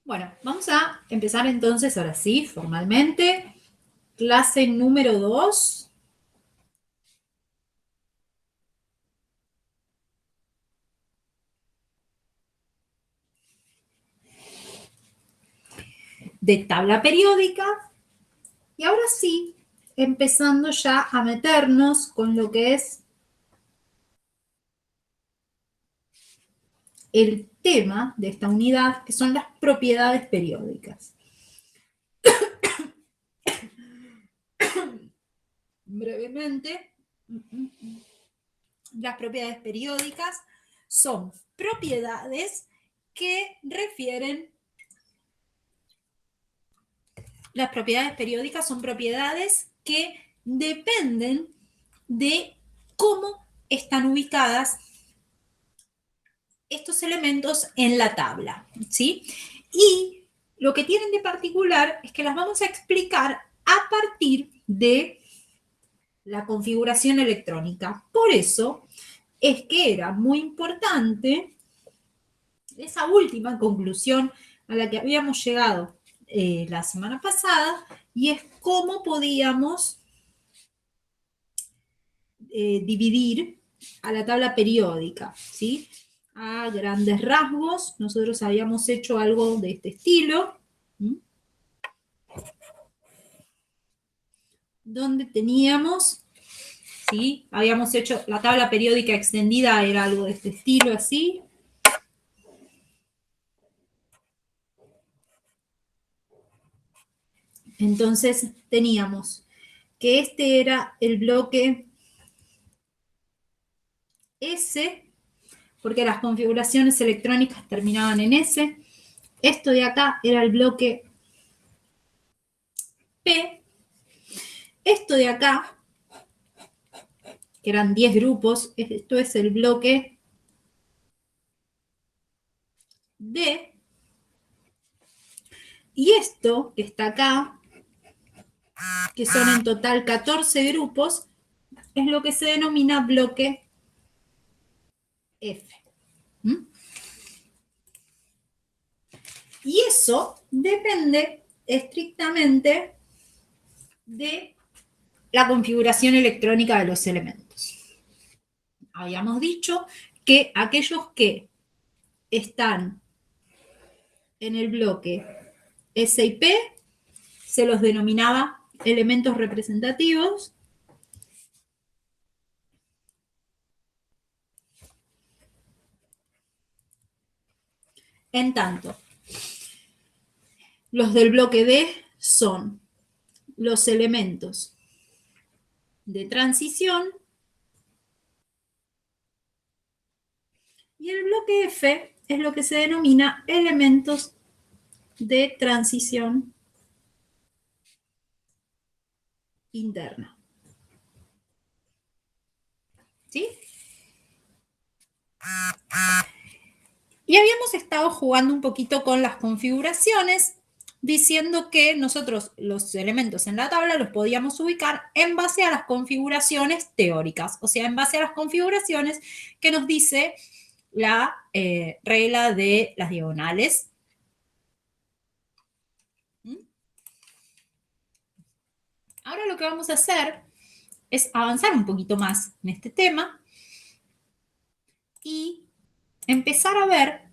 Bueno, vamos a empezar entonces, ahora sí, formalmente. Clase número 2. De tabla periódica. Y ahora sí, empezando ya a meternos con lo que es el tema de esta unidad, que son las propiedades periódicas. Brevemente, las propiedades periódicas son propiedades que refieren. Las propiedades periódicas son propiedades que dependen de cómo están ubicadas estos elementos en la tabla, ¿sí? Y lo que tienen de particular es que las vamos a explicar a partir de la configuración electrónica. Por eso es que era muy importante esa última conclusión a la que habíamos llegado la semana pasada, y es cómo podíamos dividir a la tabla periódica, ¿sí? A grandes rasgos, nosotros habíamos hecho algo de este estilo, ¿sí? Donde teníamos, ¿sí? Habíamos hecho la tabla periódica extendida, era algo de este estilo, así. Entonces teníamos que este era el bloque S, porque las configuraciones electrónicas terminaban en S. Esto de acá era el bloque P. Esto de acá, que eran 10 grupos, esto es el bloque D. Y esto que está acá, que son en total 14 grupos, es lo que se denomina bloque F. ¿Mm? Y eso depende estrictamente de la configuración electrónica de los elementos. Habíamos dicho que aquellos que están en el bloque S y P se los denominaba elementos representativos. En tanto, los del bloque D son los elementos de transición, y el bloque F es lo que se denomina elementos de transición interna. ¿Sí? Y habíamos estado jugando un poquito con las configuraciones, diciendo que nosotros los elementos en la tabla los podíamos ubicar en base a las configuraciones teóricas, o sea, en base a las configuraciones que nos dice la regla de las diagonales. ¿Mm? Ahora lo que vamos a hacer es avanzar un poquito más en este tema y empezar a ver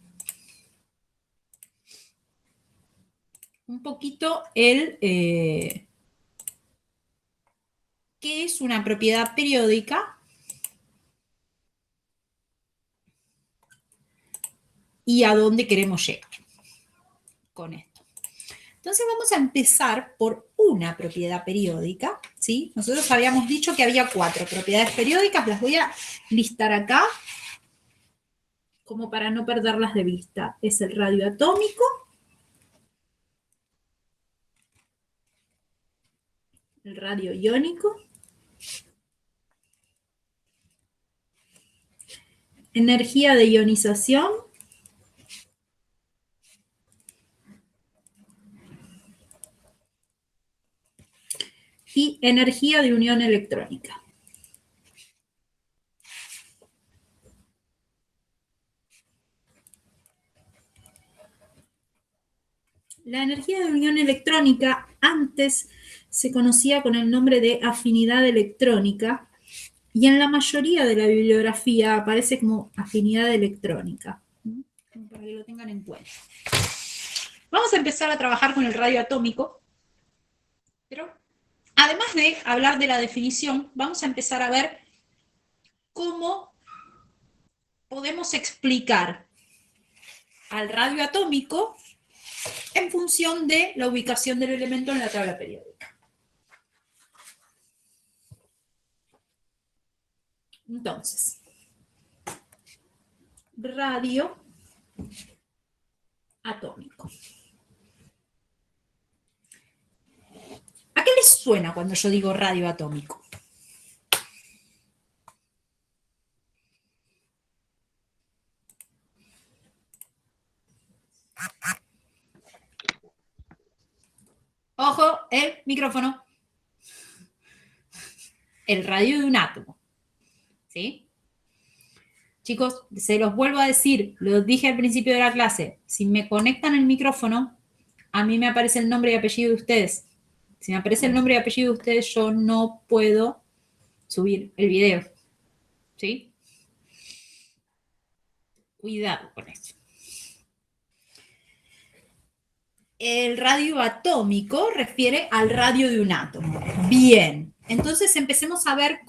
un poquito qué es una propiedad periódica y a dónde queremos llegar con esto. Entonces vamos a empezar por una propiedad periódica, ¿sí? Nosotros habíamos dicho que había 4 propiedades periódicas, las voy a listar acá como para no perderlas de vista. Es el radio atómico, el radio iónico, energía de ionización y energía de unión electrónica. La energía de unión electrónica antes se conocía con el nombre de afinidad electrónica y en la mayoría de la bibliografía aparece como afinidad electrónica, para que lo tengan en cuenta. Vamos a empezar a trabajar con el radio atómico, pero además de hablar de la definición, vamos a empezar a ver cómo podemos explicar al radio atómico en función de la ubicación del elemento en la tabla periódica. Entonces, radio atómico. ¿A qué les suena cuando yo digo radio atómico? Ojo, el micrófono. El radio de un átomo. ¿Sí? Chicos, se los vuelvo a decir, lo dije al principio de la clase, si me conectan el micrófono, a mí me aparece el nombre y apellido de ustedes. Si me aparece el nombre y apellido de ustedes, yo no puedo subir el video. ¿Sí? Cuidado con eso. El radio atómico refiere al radio de un átomo. Bien, entonces empecemos a ver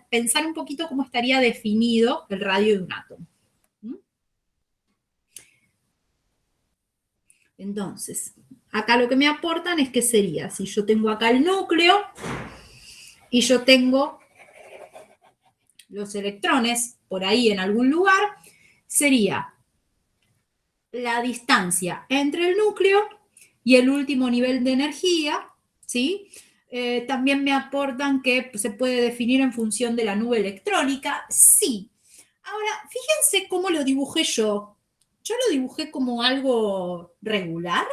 pensar un poquito cómo estaría definido el radio de un átomo. Entonces, acá lo que me aportan es que sería, si yo tengo acá el núcleo y yo tengo los electrones por ahí en algún lugar, sería la distancia entre el núcleo y el último nivel de energía, ¿sí? También me aportan que se puede definir en función de la nube electrónica, sí. Ahora, fíjense cómo lo dibujé yo. Yo lo dibujé como algo regular.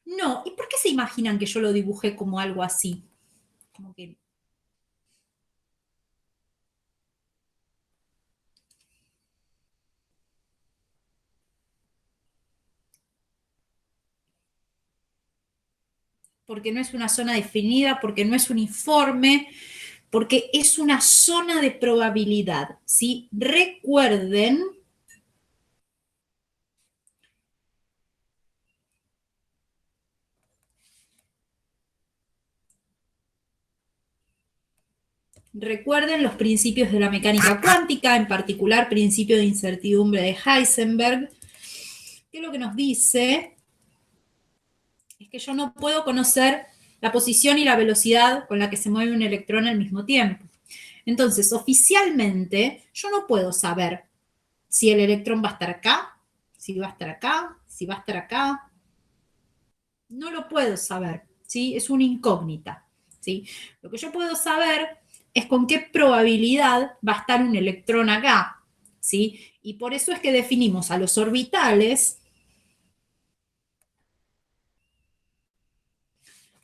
No, ¿y por qué se imaginan que yo lo dibujé como algo así? Como que... Porque no es una zona definida, porque no es uniforme, porque es una zona de probabilidad, ¿sí? Recuerden los principios de la mecánica cuántica, en particular principio de incertidumbre de Heisenberg, que lo que nos dice es que yo no puedo conocer la posición y la velocidad con la que se mueve un electrón al mismo tiempo. Entonces, oficialmente, yo no puedo saber si el electrón va a estar acá, si va a estar acá, si va a estar acá. No lo puedo saber, ¿sí? Es una incógnita, ¿sí? Lo que yo puedo saber es con qué probabilidad va a estar un electrón acá, ¿sí? Y por eso es que definimos a los orbitales,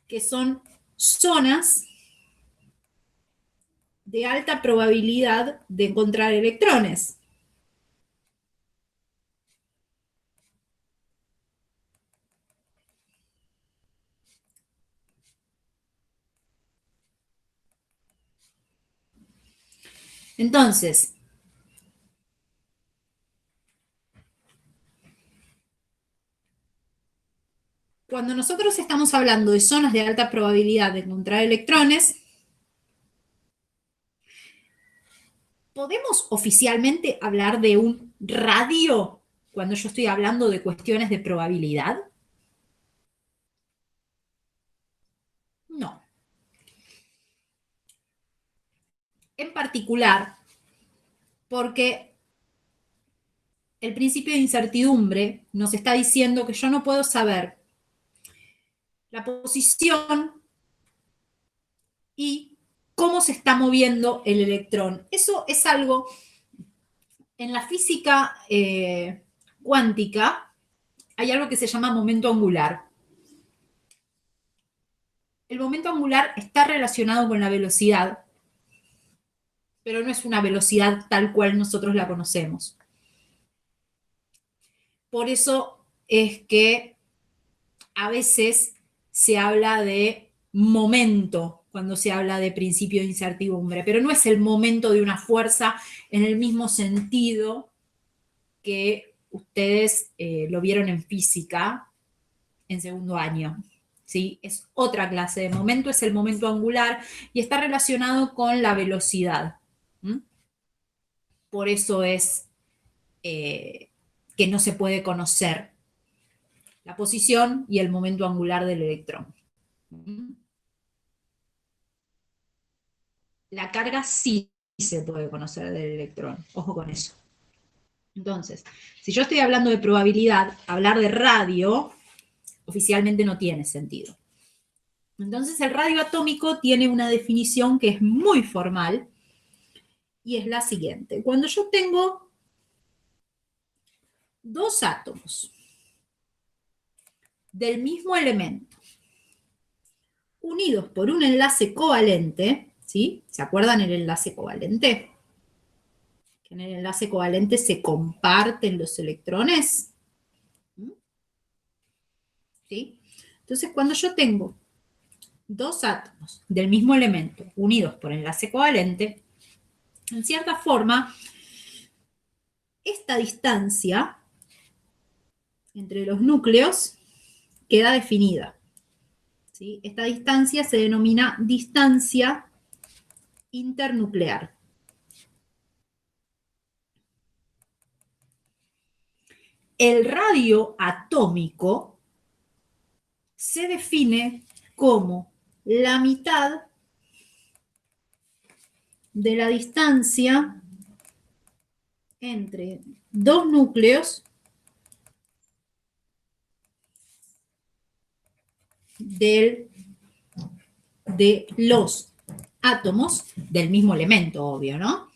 que son zonas de alta probabilidad de encontrar electrones. Entonces, cuando nosotros estamos hablando de zonas de alta probabilidad de encontrar electrones, ¿podemos oficialmente hablar de un radio cuando yo estoy hablando de cuestiones de probabilidad? No. En particular, porque el principio de incertidumbre nos está diciendo que yo no puedo saber la posición y cómo se está moviendo el electrón. Eso es algo en la física cuántica, hay algo que se llama momento angular. El momento angular está relacionado con la velocidad, pero no es una velocidad tal cual nosotros la conocemos. Por eso es que a veces se habla de momento cuando se habla de principio de incertidumbre, pero no es el momento de una fuerza en el mismo sentido que ustedes lo vieron en física en segundo año. ¿Sí? Es otra clase de momento, es el momento angular y está relacionado con la velocidad. ¿Mm? Por eso es que no se puede conocer la posición y el momento angular del electrón. La carga sí se puede conocer del electrón, ojo con eso. Entonces, si yo estoy hablando de probabilidad, hablar de radio oficialmente no tiene sentido. Entonces, el radio atómico tiene una definición que es muy formal y es la siguiente. Cuando yo tengo dos átomos del mismo elemento unidos por un enlace covalente, ¿sí? ¿Se acuerdan el enlace covalente? Que en el enlace covalente se comparten los electrones. ¿Sí? Entonces, cuando yo tengo dos átomos del mismo elemento unidos por enlace covalente, en cierta forma, esta distancia entre los núcleos queda definida. ¿Sí? Esta distancia se denomina distancia internuclear. El radio atómico se define como la mitad de la distancia entre dos núcleos de los átomos del mismo elemento, obvio, ¿no?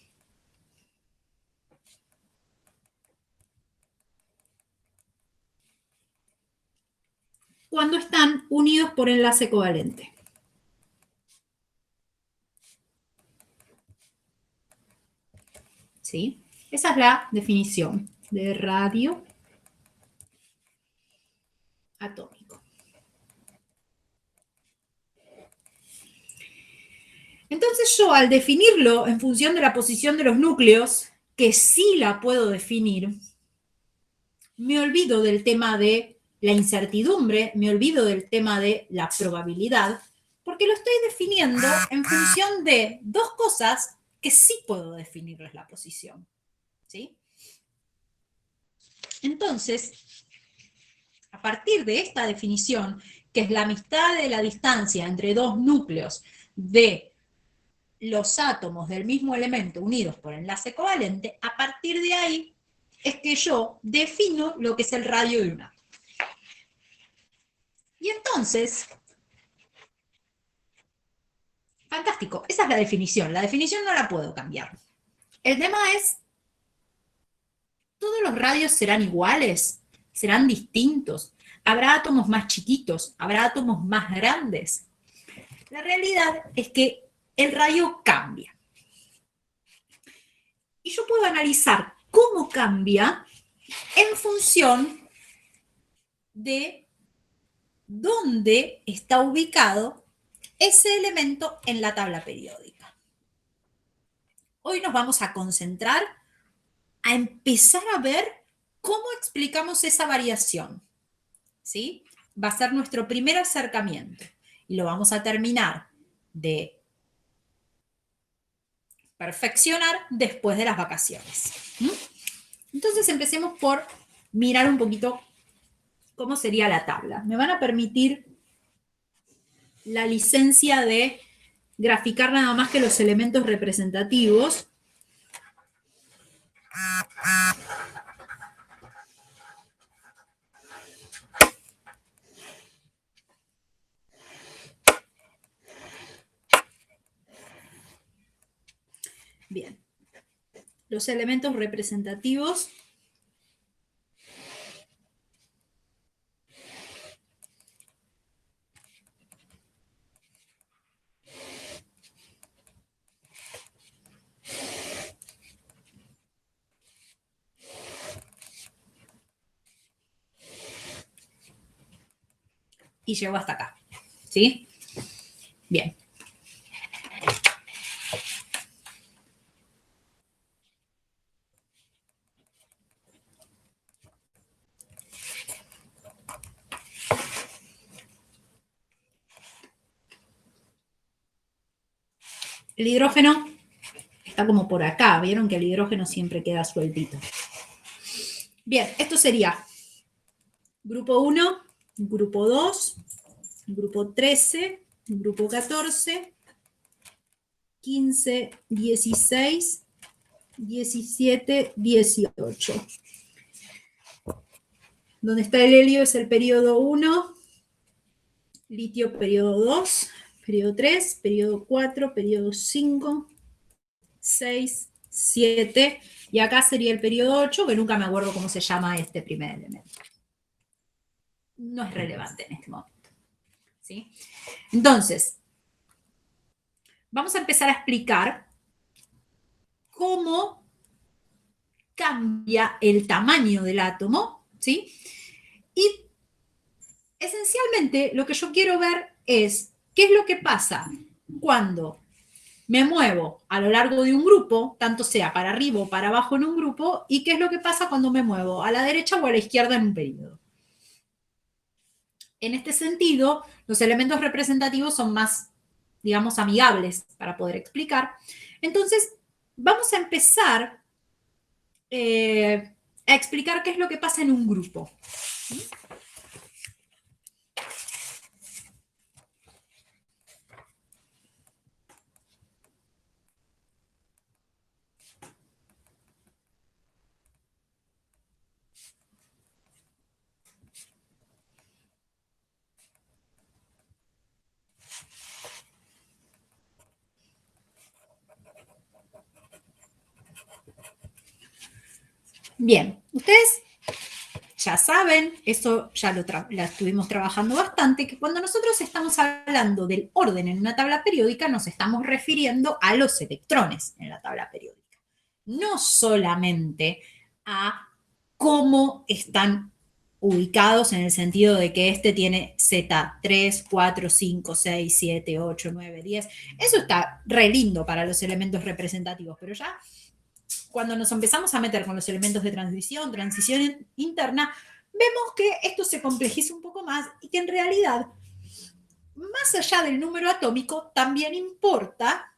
Cuando están unidos por enlace covalente. ¿Sí? Esa es la definición de radio atómico. Entonces yo, al definirlo en función de la posición de los núcleos, que sí la puedo definir, me olvido del tema de la incertidumbre, me olvido del tema de la probabilidad, porque lo estoy definiendo en función de dos cosas que sí puedo definirles la posición. ¿Sí? Entonces, a partir de esta definición, que es la mitad de la distancia entre dos núcleos de los átomos del mismo elemento unidos por enlace covalente, a partir de ahí es que yo defino lo que es el radio de un átomo. Y entonces, fantástico, esa es la definición no la puedo cambiar. El tema es, ¿todos los radios serán iguales? ¿Serán distintos? ¿Habrá átomos más chiquitos? ¿Habrá átomos más grandes? La realidad es que el radio cambia. Y yo puedo analizar cómo cambia en función de dónde está ubicado ese elemento en la tabla periódica. Hoy nos vamos a concentrar a empezar a ver cómo explicamos esa variación. ¿Sí? Va a ser nuestro primer acercamiento y lo vamos a terminar de perfeccionar después de las vacaciones. Entonces empecemos por mirar un poquito cómo sería la tabla. Me van a permitir la licencia de graficar nada más que los elementos representativos. Bien, los elementos representativos y llegó hasta acá. ¿Sí? Bien. El hidrógeno está como por acá. Vieron que el hidrógeno siempre queda sueltito. Bien, esto sería grupo 1, grupo 2, grupo 13, grupo 14, 15, 16, 17, 18. Donde está el helio es el periodo 1, litio periodo 2, periodo 3, periodo 4, periodo 5, 6, 7, y acá sería el periodo 8, que nunca me acuerdo cómo se llama este primer elemento. No es relevante en este momento. ¿Sí? Entonces, vamos a empezar a explicar cómo cambia el tamaño del átomo, ¿sí? Y esencialmente lo que yo quiero ver es qué es lo que pasa cuando me muevo a lo largo de un grupo, tanto sea para arriba o para abajo en un grupo, y qué es lo que pasa cuando me muevo a la derecha o a la izquierda en un periodo. En este sentido, los elementos representativos son más, digamos, amigables para poder explicar. Entonces, vamos a empezar a explicar qué es lo que pasa en un grupo. Bien, ustedes ya saben, eso ya lo estuvimos trabajando bastante, que cuando nosotros estamos hablando del orden en una tabla periódica, nos estamos refiriendo a los electrones en la tabla periódica. No solamente a cómo están ubicados en el sentido de que este tiene Z3, 4, 5, 6, 7, 8, 9, 10. Eso está re lindo para los elementos representativos, pero ya cuando nos empezamos a meter con los elementos de transición interna, vemos que esto se complejiza un poco más y que en realidad, más allá del número atómico, también importa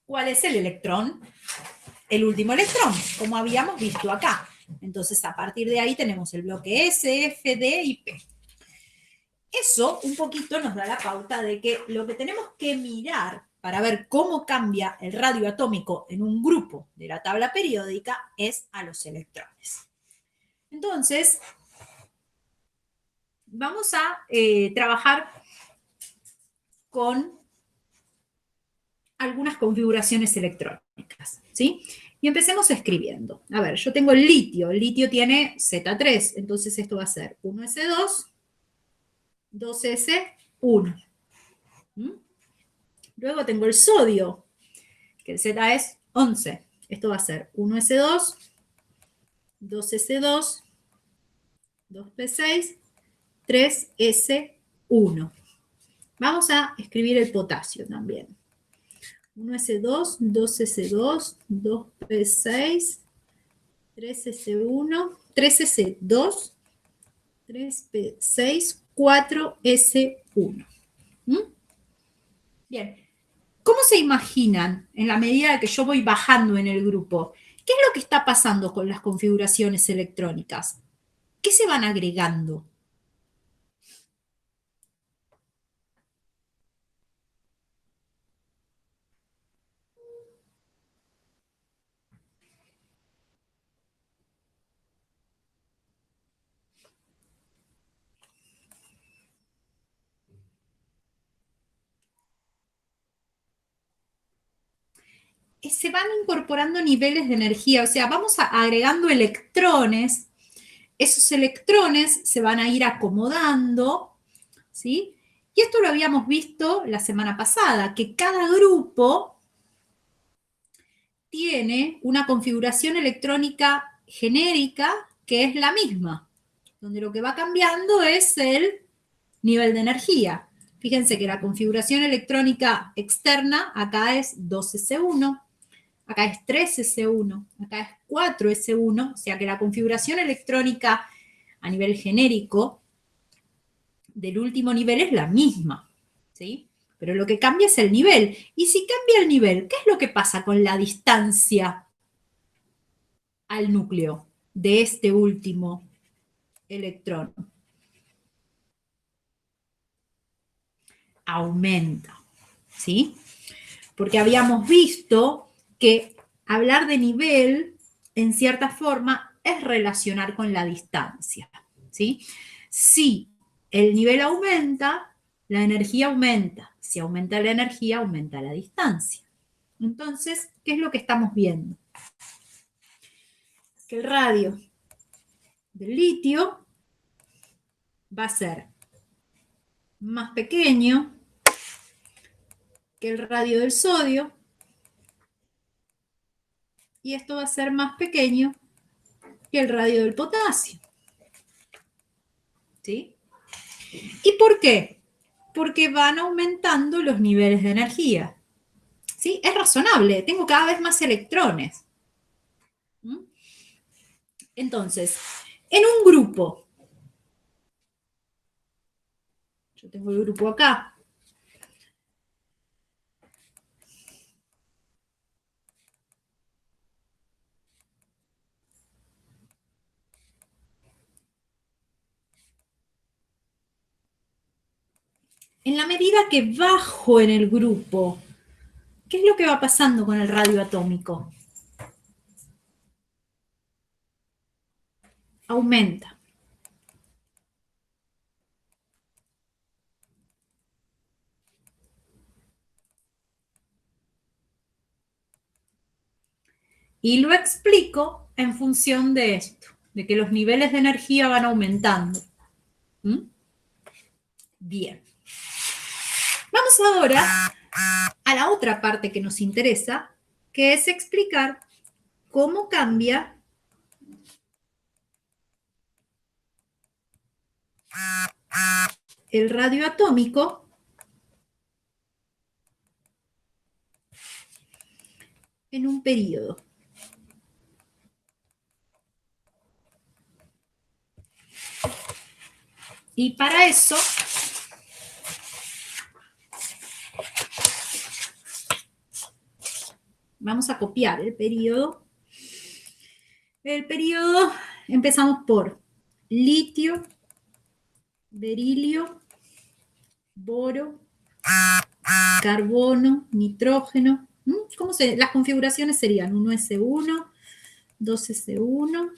cuál es el electrón, el último electrón, como habíamos visto acá. Entonces, a partir de ahí tenemos el bloque S, F, D y P. Eso un poquito nos da la pauta de que lo que tenemos que mirar para ver cómo cambia el radio atómico en un grupo de la tabla periódica es a los electrones. Entonces, vamos a trabajar con algunas configuraciones electrónicas, ¿sí? Y empecemos escribiendo. A ver, yo tengo el litio tiene Z3, entonces esto va a ser 1s2, 2s1. ¿Mm? Luego tengo el sodio, que el Z es 11. Esto va a ser 1s2, 2s2, 2p6, 3s1. Vamos a escribir el potasio también. 1s2, 2s2, 2p6, 3s1, 3s2, 3p6, 4s1. ¿Mm? Bien. ¿Cómo se imaginan, en la medida que yo voy bajando en el grupo, qué es lo que está pasando con las configuraciones electrónicas? ¿Qué se van agregando? Se van incorporando niveles de energía, o sea, vamos agregando electrones, esos electrones se van a ir acomodando, ¿sí? Y esto lo habíamos visto la semana pasada, que cada grupo tiene una configuración electrónica genérica que es la misma, donde lo que va cambiando es el nivel de energía. Fíjense que la configuración electrónica externa acá es 2s1, acá es 3s1, acá es 4s1, o sea que la configuración electrónica a nivel genérico del último nivel es la misma, ¿sí? Pero lo que cambia es el nivel. Y si cambia el nivel, ¿qué es lo que pasa con la distancia al núcleo de este último electrón? Aumenta, ¿sí? Porque habíamos visto que hablar de nivel, en cierta forma, es relacionar con la distancia, ¿sí? Si el nivel aumenta, la energía aumenta. Si aumenta la energía, aumenta la distancia. Entonces, ¿qué es lo que estamos viendo? Que el radio del litio va a ser más pequeño que el radio del sodio y esto va a ser más pequeño que el radio del potasio. ¿Sí? ¿Y por qué? Porque van aumentando los niveles de energía. ¿Sí? Es razonable, tengo cada vez más electrones. ¿Mm? Entonces, en un grupo, yo tengo el grupo acá, en la medida que bajo en el grupo, ¿qué es lo que va pasando con el radio atómico? Aumenta. Y lo explico en función de esto, de que los niveles de energía van aumentando. ¿Mm? Bien. Vamos ahora a la otra parte que nos interesa, que es explicar cómo cambia el radio atómico en un periodo. Y para eso vamos a copiar el periodo. El periodo empezamos por litio, berilio, boro, carbono, nitrógeno. ¿Cómo se? Las configuraciones serían 1s1, 2s1,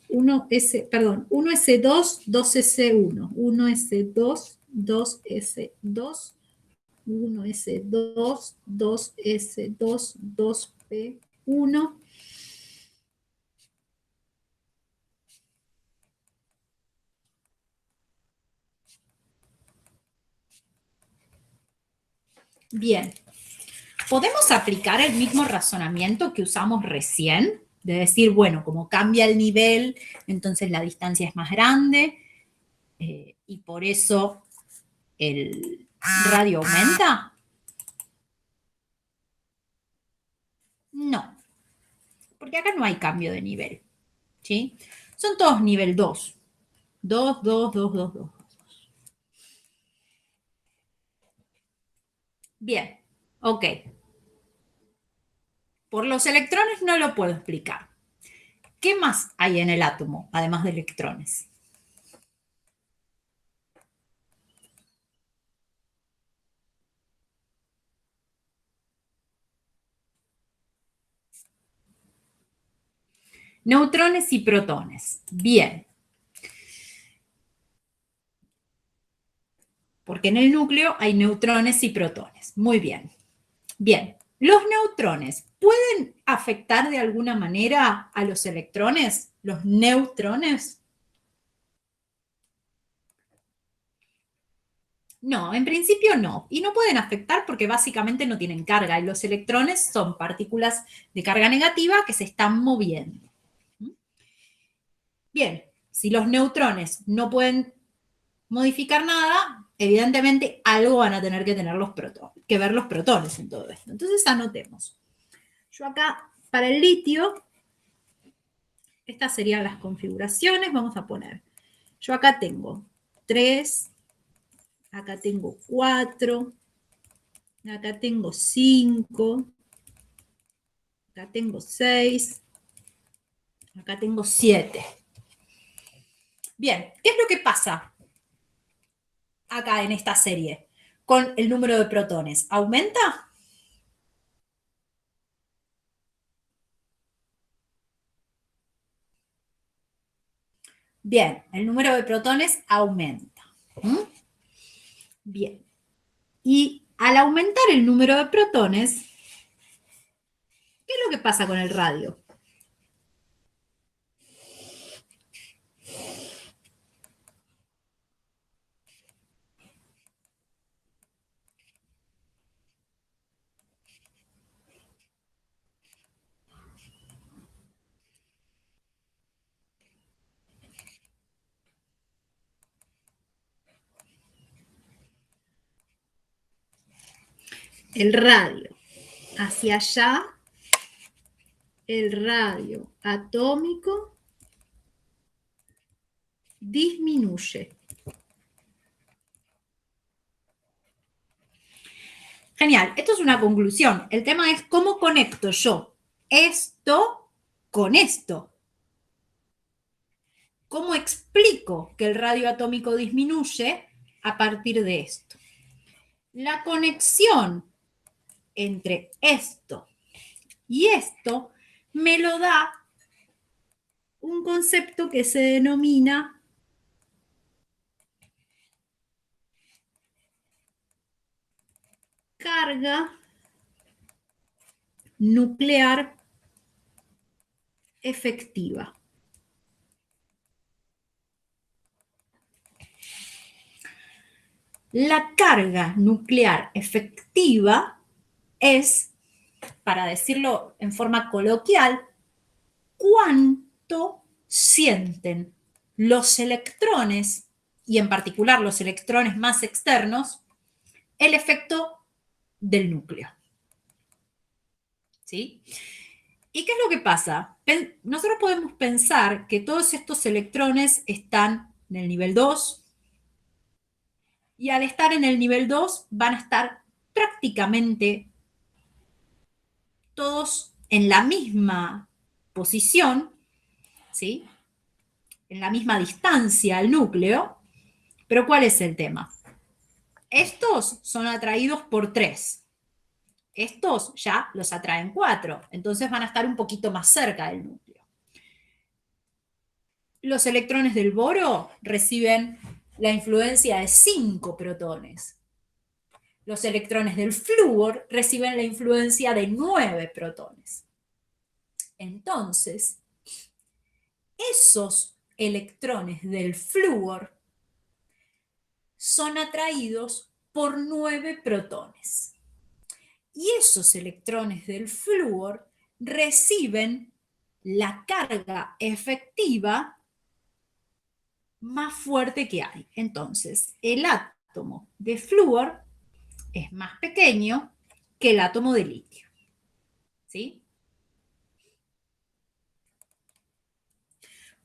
1s2, 2s1, 1s2, 2s2, 1s2, 2s2, 2p1. Bien, ¿podemos aplicar el mismo razonamiento que usamos recién? De decir, bueno, como cambia el nivel, entonces la distancia es más grande y por eso el radio aumenta. No, porque acá no hay cambio de nivel, ¿sí? Son todos nivel 2. 2, 2, 2, 2, 2. Bien, ok. Por los electrones no lo puedo explicar. ¿Qué más hay en el átomo, además de electrones? Neutrones y protones. Bien. Porque en el núcleo hay neutrones y protones. Muy bien. Bien. ¿Los neutrones pueden afectar de alguna manera a los electrones? ¿Los neutrones? No, en principio no. Y no pueden afectar porque básicamente no tienen carga. Y los electrones son partículas de carga negativa que se están moviendo. Bien, Si los neutrones no pueden modificar nada, evidentemente algo van a tener que tener que ver los protones en todo esto. Entonces anotemos. Yo acá, para el litio, estas serían las configuraciones. Vamos a poner, yo acá tengo 3, acá tengo 4, acá tengo 5, acá tengo 6, acá tengo 7. Bien, ¿qué es lo que pasa acá en esta serie con el número de protones? ¿Aumenta? Bien, el número de protones aumenta. ¿Mm? Bien. Y al aumentar el número de protones, ¿qué es lo que pasa con el radio? El radio hacia allá, el radio atómico disminuye. Genial, esto es una conclusión. El tema es cómo conecto yo esto con esto. ¿Cómo explico que el radio atómico disminuye a partir de esto? La conexión entre esto y esto me lo da un concepto que se denomina carga nuclear efectiva. La carga nuclear efectiva es, para decirlo en forma coloquial, cuánto sienten los electrones, y en particular los electrones más externos, el efecto del núcleo. ¿Sí? ¿Y qué es lo que pasa? Nosotros podemos pensar que todos estos electrones están en el nivel 2, y al estar en el nivel 2 van a estar prácticamente todos en la misma posición, ¿sí? En la misma distancia al núcleo, pero ¿cuál es el tema? Estos son atraídos por 3. Estos ya los atraen 4, entonces van a estar un poquito más cerca del núcleo. Los electrones del boro reciben la influencia de 5 protones. Los electrones del flúor reciben la influencia de 9 protones. Entonces, esos electrones del flúor son atraídos por 9 protones. Y esos electrones del flúor reciben la carga efectiva más fuerte que hay. Entonces, el átomo de flúor es más pequeño que el átomo de litio. ¿Sí?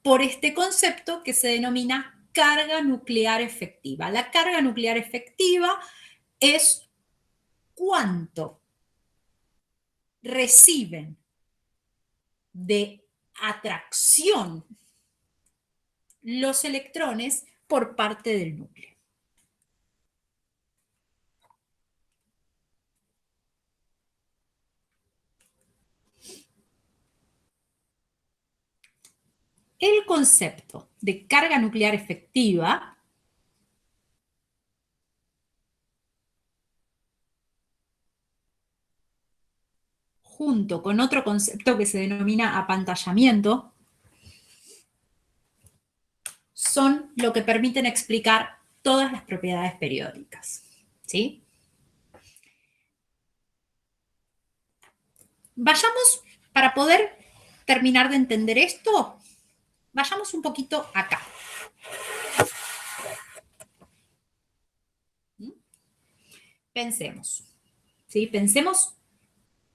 Por este concepto que se denomina carga nuclear efectiva. La carga nuclear efectiva es cuánto reciben de atracción los electrones por parte del núcleo. El concepto de carga nuclear efectiva junto con otro concepto que se denomina apantallamiento son lo que permiten explicar todas las propiedades periódicas. ¿Sí? Vayamos, para poder terminar de entender esto, vayamos un poquito acá. Pensemos, ¿sí? Pensemos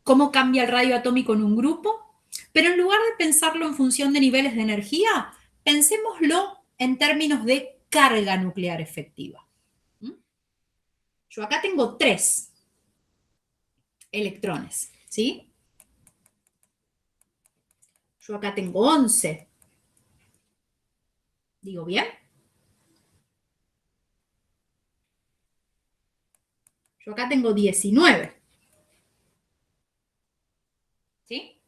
cómo cambia el radio atómico en un grupo, pero en lugar de pensarlo en función de niveles de energía, pensémoslo en términos de carga nuclear efectiva. Yo acá tengo 3 electrones, ¿sí? Yo acá tengo 11. ¿Digo bien? Yo acá tengo 19. ¿Sí?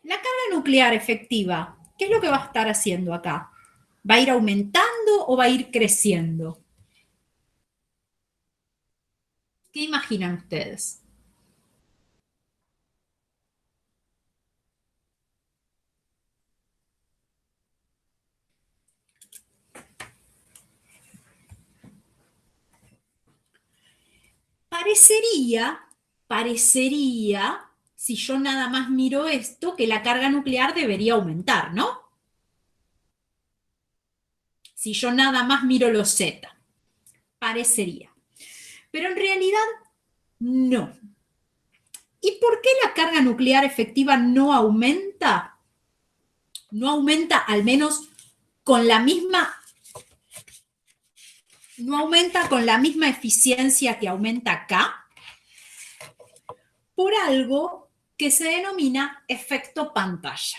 La carga nuclear efectiva, ¿qué es lo que va a estar haciendo acá? ¿Va a ir aumentando o va a ir creciendo? ¿Qué imaginan ustedes? Parecería, si yo nada más miro esto, que la carga nuclear debería aumentar, ¿no? Si yo nada más miro los Z, parecería. Pero en realidad, no. ¿Y por qué la carga nuclear efectiva no aumenta? No aumenta al menos con la misma, no aumenta con la misma eficiencia que aumenta acá, por algo que se denomina efecto pantalla.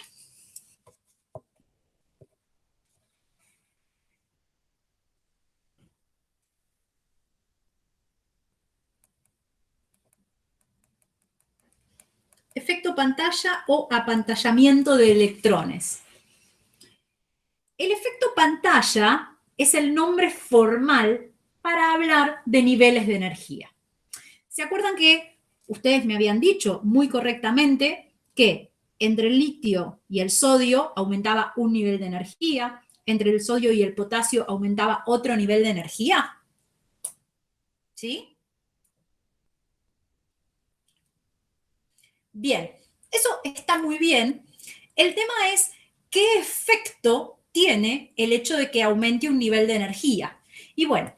Efecto pantalla o apantallamiento de electrones. El efecto pantalla es el nombre formal para hablar de niveles de energía. ¿Se acuerdan que ustedes me habían dicho muy correctamente que entre el litio y el sodio aumentaba un nivel de energía, entre el sodio y el potasio aumentaba otro nivel de energía? ¿Sí? Bien, eso está muy bien. El tema es qué efecto tiene el hecho de que aumente un nivel de energía. Y bueno,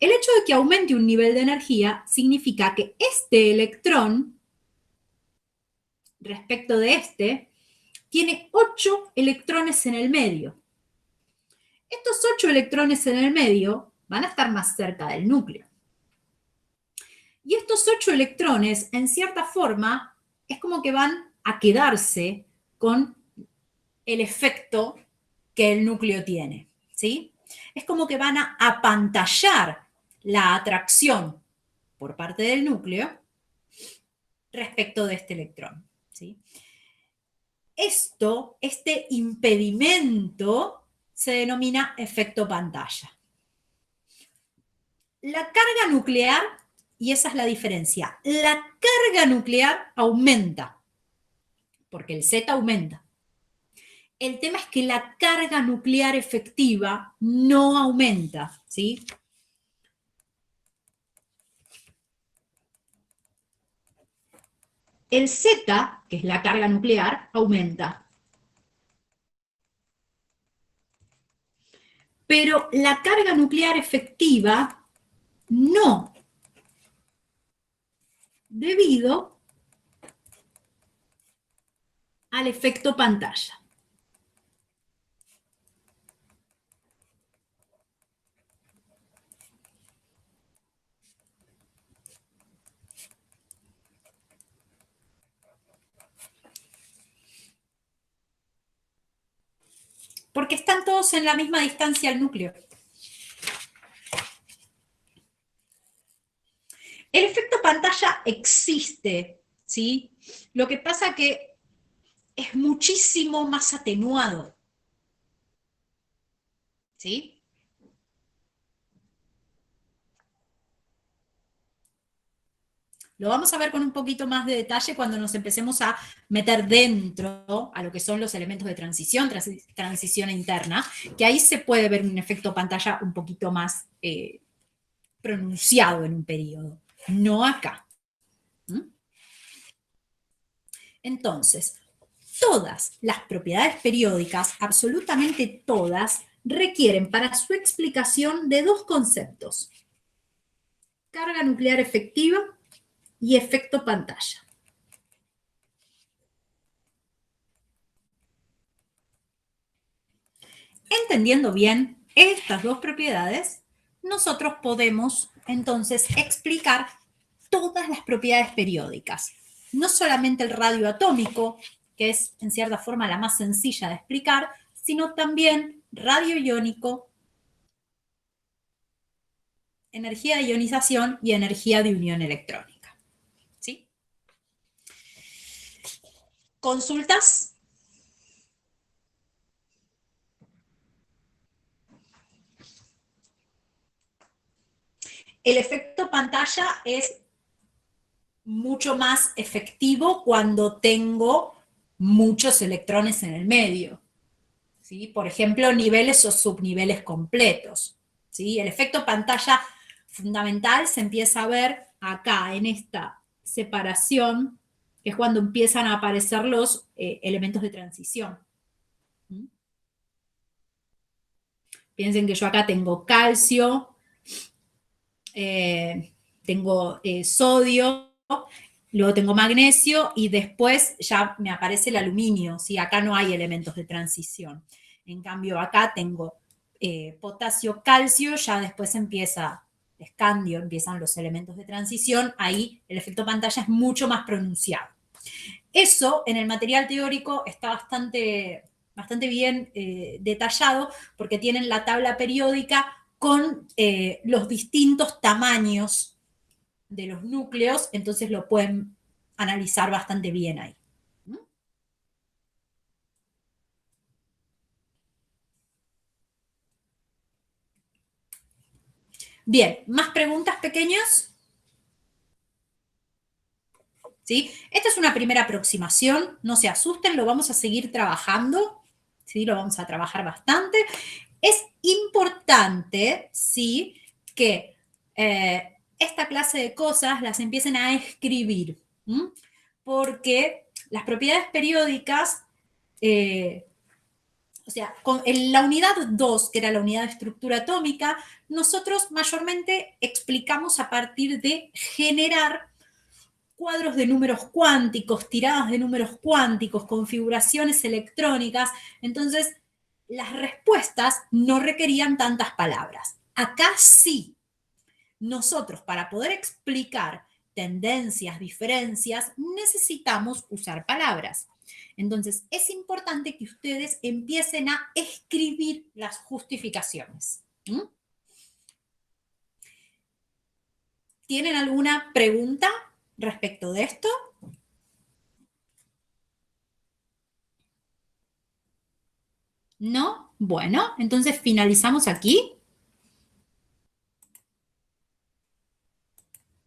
el hecho de que aumente un nivel de energía significa que este electrón, respecto de este, tiene 8 electrones en el medio. Estos 8 electrones en el medio van a estar más cerca del núcleo. Y estos 8 electrones, en cierta forma, es como que van a quedarse con el efecto que el núcleo tiene, ¿sí? Es como que van a apantallar la atracción por parte del núcleo respecto de este electrón, ¿sí? Este impedimento se denomina efecto pantalla. La carga nuclear, y esa es la diferencia, la carga nuclear aumenta, porque el Z aumenta. El tema es que la carga nuclear efectiva no aumenta, ¿sí? El Z, que es la carga nuclear, aumenta. Pero la carga nuclear efectiva no, debido al efecto pantalla. Porque están todos en la misma distancia al núcleo. El efecto pantalla existe, ¿sí? Lo que pasa que es muchísimo más atenuado, ¿sí? Lo vamos a ver con un poquito más de detalle cuando nos empecemos a meter dentro a lo que son los elementos de transición, transición interna, que ahí se puede ver un efecto pantalla un poquito más pronunciado en un periodo, no acá. ¿Mm? Entonces, todas las propiedades periódicas, absolutamente todas, requieren para su explicación de dos conceptos: carga nuclear efectiva y efecto pantalla. Entendiendo bien estas dos propiedades, nosotros podemos entonces explicar todas las propiedades periódicas. No solamente el radio atómico, que es en cierta forma la más sencilla de explicar, sino también radio iónico, energía de ionización y energía de unión electrónica. ¿Sí? ¿Consultas? El efecto pantalla es mucho más efectivo cuando tengo muchos electrones en el medio. ¿Sí? Por ejemplo, niveles o subniveles completos. ¿Sí? El efecto pantalla fundamental se empieza a ver acá, en esta separación, que es cuando empiezan a aparecer los elementos de transición. ¿Mm? Piensen que yo acá tengo calcio, tengo sodio, luego tengo magnesio y después ya me aparece el aluminio, ¿sí? Acá no hay elementos de transición. En cambio, acá tengo potasio, calcio, ya después empieza escandio, empiezan los elementos de transición, ahí el efecto pantalla es mucho más pronunciado. Eso en el material teórico está bastante bien detallado porque tienen la tabla periódica con los distintos tamaños de los núcleos, entonces lo pueden analizar bastante bien ahí. Bien, ¿más preguntas pequeñas? ¿Sí? Esta es una primera aproximación, no se asusten, lo vamos a seguir trabajando, ¿sí? Lo vamos a trabajar bastante. Es importante, ¿sí?, que esta clase de cosas las empiecen a escribir, ¿m? Porque las propiedades periódicas, o sea, en la unidad 2, que era la unidad de estructura atómica, nosotros mayormente explicamos a partir de generar cuadros de números cuánticos, tiradas de números cuánticos, configuraciones electrónicas. Entonces, las respuestas no requerían tantas palabras. Acá sí, nosotros para poder explicar tendencias, diferencias, necesitamos usar palabras. Entonces, es importante que ustedes empiecen a escribir las justificaciones. ¿Mm? ¿Tienen alguna pregunta respecto de esto? ¿No? Bueno, entonces finalizamos aquí.